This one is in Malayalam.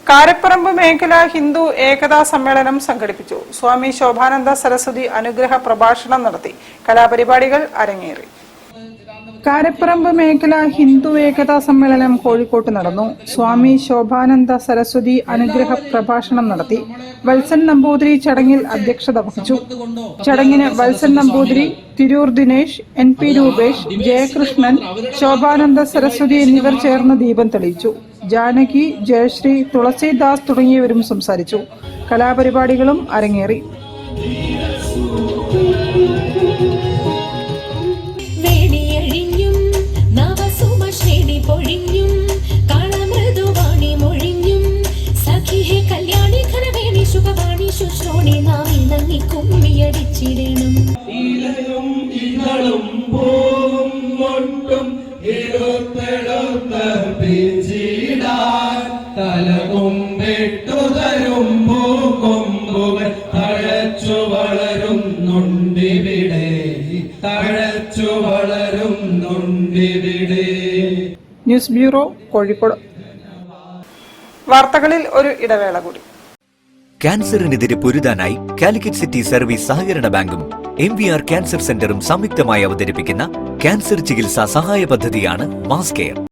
കാരപ്പറമ്പ് മേഖല ഹിന്ദു ഏകതാ സമ്മേളനം സംഘടിപ്പിച്ചു. സ്വാമി ശോഭാനന്ദ സരസ്വതി അനുഗ്രഹ പ്രഭാഷണം നടത്തി. കലാപരിപാടികൾ അരങ്ങേറി. കാരപ്പറമ്പ് മേഖല ഹിന്ദു ഏകതാ സമ്മേളനം കോഴിക്കോട്ട് നടന്നു. സ്വാമി ശോഭാനന്ദ സരസ്വതി അനുഗ്രഹ പ്രഭാഷണം നടത്തി. വത്സൻ നമ്പൂതിരി ചടങ്ങിൽ അധ്യക്ഷത വഹിച്ചു. ചടങ്ങിന് വത്സൻ നമ്പൂതിരി, തിരൂർ ദിനേശ്, NP രൂപേഷ്, ജയകൃഷ്ണൻ, ശോഭാനന്ദ സരസ്വതി എന്നിവർ ചേർന്ന് ദീപം തെളിയിച്ചു. ജാനകി, ജയശ്രീ, തുളസിദാസ് തുടങ്ങിയവരും സംസാരിച്ചു. കലാപരിപാടികളും അരങ്ങേറി. News bureau, Kozhikode. വാർത്തകളിൽ ഒരു ഇടവേള കൂടി. ക്യാൻസറിനെതിരെ പൊരുതാനായി കാലിക്കറ്റ് സിറ്റി സർവീസ് സഹകരണ ബാങ്കും MVR ക്യാൻസർ സെന്ററും സംയുക്തമായി അവതരിപ്പിക്കുന്ന ക്യാൻസർ ചികിത്സാ സഹായ പദ്ധതിയാണ് മാസ് കെയർ.